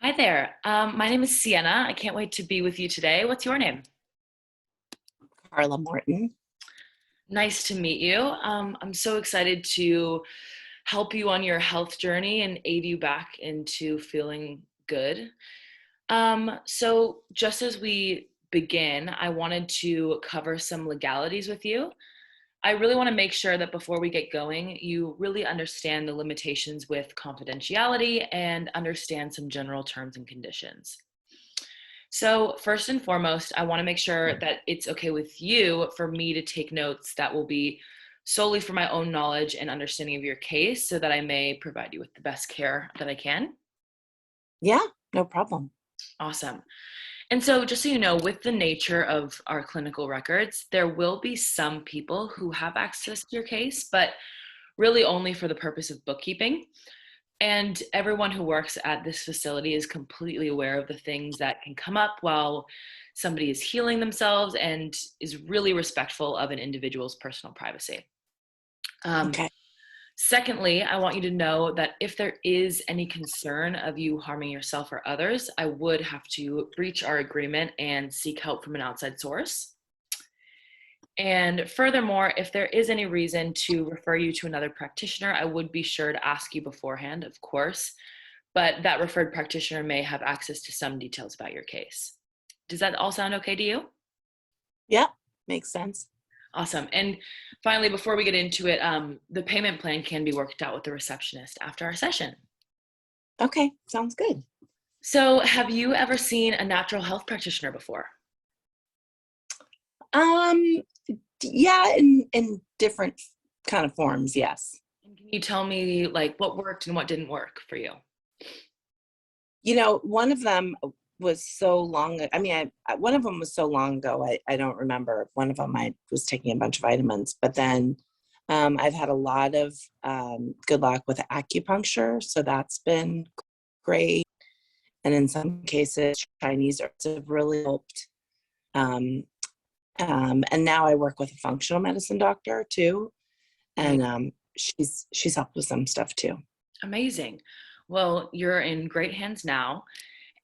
Hi there. My name is Sienna. I can't wait to be with you today. What's your name? Carla Morton. Nice to meet you. I'm so excited to help you on your health journey and aid you back into feeling good. So, just as we begin, I wanted to cover some legalities with you. I really want to make sure that before we get going, you really understand the limitations with confidentiality and understand some general terms and conditions. So, first and foremost, I want to make sure that it's okay with you for me to take notes that will be solely for my own knowledge and understanding of your case so that I may provide you with the best care that I can. Yeah, no problem. Awesome. And so, just so you know, with the nature of our clinical records, there will be some people who have access to your case, but really only for the purpose of bookkeeping. And everyone who works at this facility is completely aware of the things that can come up while somebody is healing themselves and is really respectful of an individual's personal privacy. Um, Okay. Secondly, I want you to know that if there is any concern of you harming yourself or others, I would have to breach our agreement and seek help from an outside source. And furthermore, if there is any reason to refer you to another practitioner, I would be sure to ask you beforehand, of course, but that referred practitioner may have access to some details about your case. Does that all sound okay to you? Yeah, makes sense. Awesome. And finally, before we get into it, the payment plan can be worked out with the receptionist after our session. Okay, sounds good. So, have you ever seen a natural health practitioner before? Um, yeah, in different kind of forms, yes. And can you tell me like what worked and what didn't work for you? One of them was so long. I mean, one of them was so long ago. I don't remember. One of them I was taking a bunch of vitamins, but then I've had a lot of good luck with acupuncture, so that's been great. And in some cases, Chinese herbs have really helped. Um, and now I work with a functional medicine doctor too, and she's helped with some stuff too. Amazing. Well, you're in great hands now.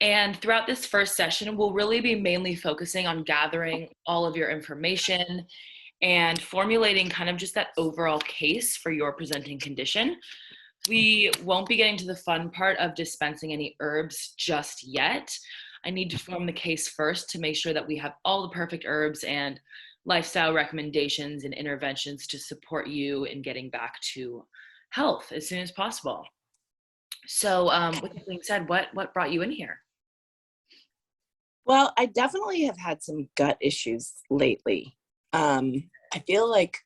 And throughout this first session, we'll really be mainly focusing on gathering all of your information and formulating kind of just that overall case for your presenting condition. We won't be getting to the fun part of dispensing any herbs just yet. I need to form the case first to make sure that we have all the perfect herbs and lifestyle recommendations and interventions to support you in getting back to health as soon as possible. So, with that being said, what brought you in here? Well, I definitely have had some gut issues lately. I feel like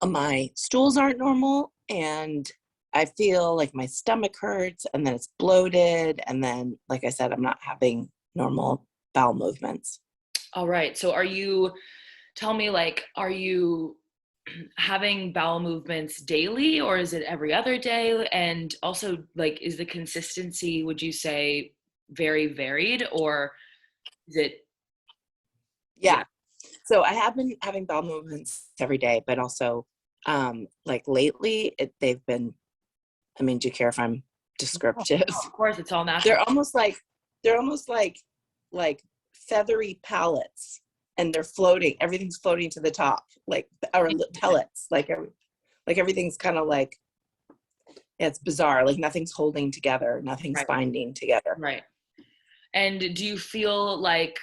my stools aren't normal, and I feel like my stomach hurts, and then it's bloated, and then, like I said, I'm not having normal bowel movements. All right. So, tell me, like, are you having bowel movements daily or is it every other day? And also, like, is the consistency, would you say, very varied or is it, yeah, Yeah. So I have been having bowel movements every day, but also like lately they've been, I mean, do you care if I'm oh, descriptive? of course, it's all They're natural. almost like they're almost like feathery pellets, and they're floating. Everything's floating to the top, like or pellets, like everything's kind of like, yeah, it's bizarre. Like nothing's holding together, nothing's Right, binding together. right. And do you feel like,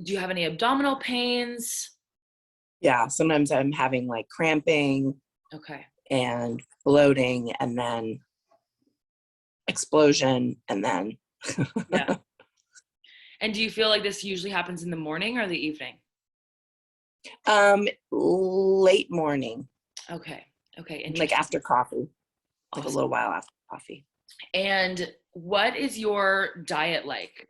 do you have any abdominal pains? Yeah, sometimes I'm having like cramping Okay. and bloating, and then explosion, and then Yeah. And do you feel like this usually happens in the morning or the evening? late morning, Okay. Okay. like Interesting. after coffee, like a Awesome. little while after coffee. And what is your diet like?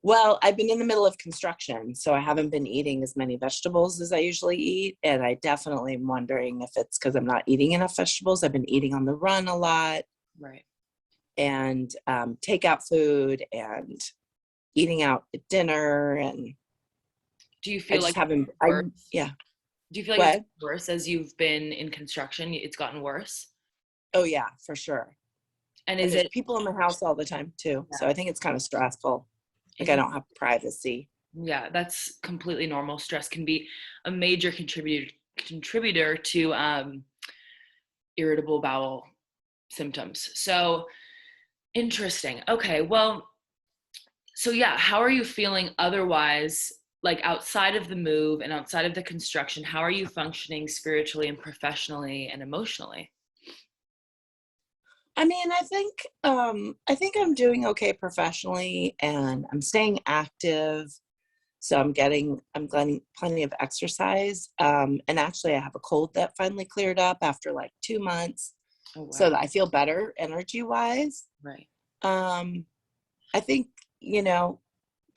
Well, I've been in the middle of construction, so I haven't been eating as many vegetables as I usually eat. And I definitely am wondering if it's because I'm not eating enough vegetables. I've been eating on the run a lot, Right. and takeout food, and eating out at dinner. And Do you I feel just like haven't, it's worse? yeah. Do you feel like it's What? worse as you've been in construction? It's gotten worse? Oh, yeah, for sure. And And is there's it, people in the house all the time too. So yeah, I think it's kind of stressful. Like I isn't, don't have privacy. yeah, that's completely normal. Stress can be a major contributor to irritable bowel symptoms. So interesting. Okay, well, so yeah, how are you feeling otherwise, like outside of the move and outside of the construction? How are you functioning spiritually and professionally and emotionally? I mean, I think I'm doing okay professionally and I'm staying active. So I'm getting plenty of exercise. And actually I have a cold that finally cleared up after like 2 months. Oh So wow. that I feel better energy wise. Right. Um, I think, you know,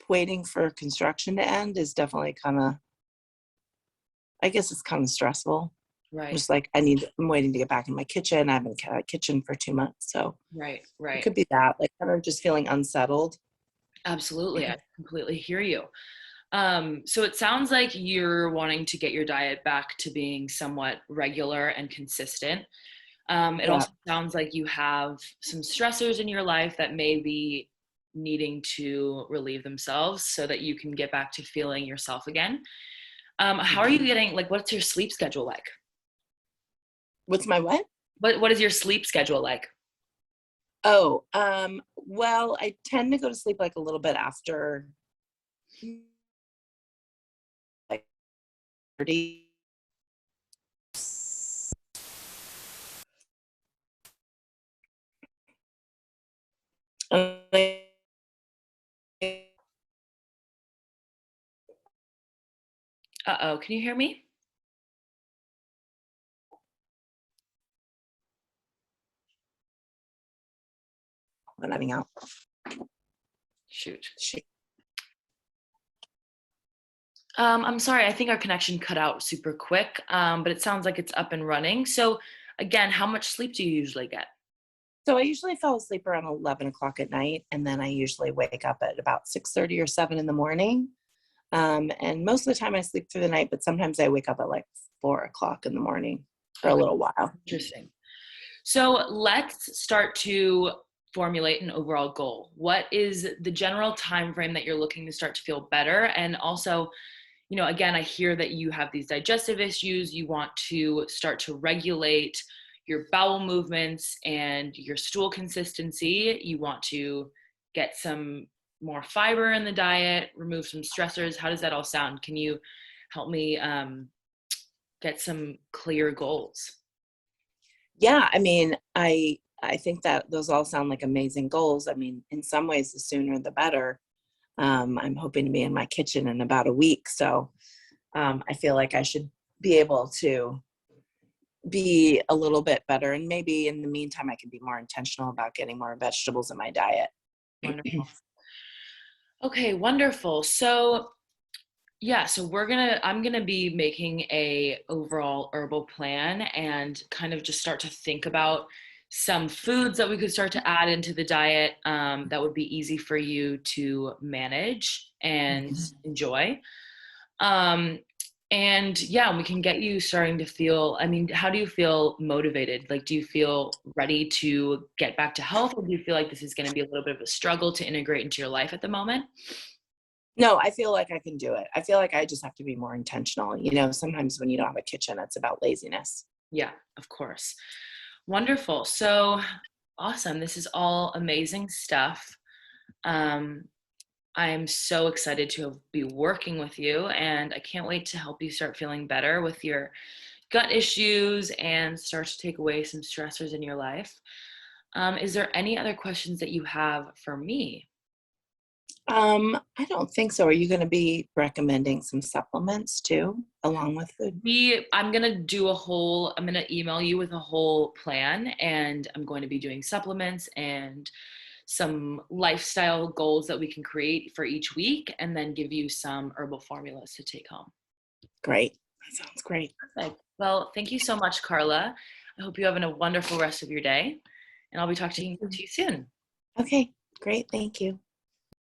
waiting for construction to end is definitely kind of, I guess it's kind of stressful. I'm Right. just like, I'm waiting to get back in my kitchen. I haven't had a kitchen for 2 months. So Right. it Right. could be that, like kind of just feeling unsettled. Absolutely. I completely hear you. So it sounds like you're wanting to get your diet back to being somewhat regular and consistent. It Yeah. also sounds like you have some stressors in your life that may be needing to relieve themselves so that you can get back to feeling yourself again. How are you getting, like, what's your sleep schedule like? What's my what? What is your sleep schedule like? Oh, well, I tend to go to sleep like a little bit after like 30. Uh-oh, can you hear me? When I'm out. Shoot. Shit. I'm sorry, I think our connection cut out super quick, but it sounds like it's up and running. So again, how much sleep do you usually get? So I usually fall asleep around 11 o'clock at night, and then I usually wake up at about 6:30 or 7 in the morning. And most of the time I sleep through the night, but sometimes I wake up at like 4 o'clock in the morning for a Okay, little while. interesting. So let's start to formulate an overall goal. What is the general time frame that you're looking to start to feel better? And also, again, I hear that you have these digestive issues. You want to start to regulate your bowel movements and your stool consistency. You want to get some more fiber in the diet, remove some stressors. How does that all sound? Can you help me get some clear goals? Yeah, I mean, I think that those all sound like amazing goals. I mean, in some ways, the sooner the better. I'm hoping to be in my kitchen in about a week, so I feel like I should be able to be a little bit better, and maybe in the meantime, I can be more intentional about getting more vegetables in my diet. Wonderful. Okay, wonderful. So yeah, so I'm gonna be making a overall herbal plan and kind of just start to think about some foods that we could start to add into the diet that would be easy for you to manage and enjoy. Um, and yeah, we can get you starting to feel, I mean, how do you feel motivated? Like, do you feel ready to get back to health, or do you feel like this is going to be a little bit of a struggle to integrate into your life at the moment? No, I feel like I can do it. I feel like I just have to be more intentional. You know, sometimes when you don't have a kitchen, it's about laziness. Yeah, of course. Wonderful. So awesome. This is all amazing stuff. Um, I'm so excited to be working with you, and I can't wait to help you start feeling better with your gut issues and start to take away some stressors in your life. Is there any other questions that you have for me? I don't think so. Are you going to be recommending some supplements too, along with food? I'm gonna email you with a whole plan, and I'm going to be doing supplements and some lifestyle goals that we can create for each week, and then give you some herbal formulas to take home. Great. That sounds great. Perfect. Well, thank you so much, Carla. I hope you have a wonderful rest of your day, and I'll be talking to you soon. Okay, great. Thank you.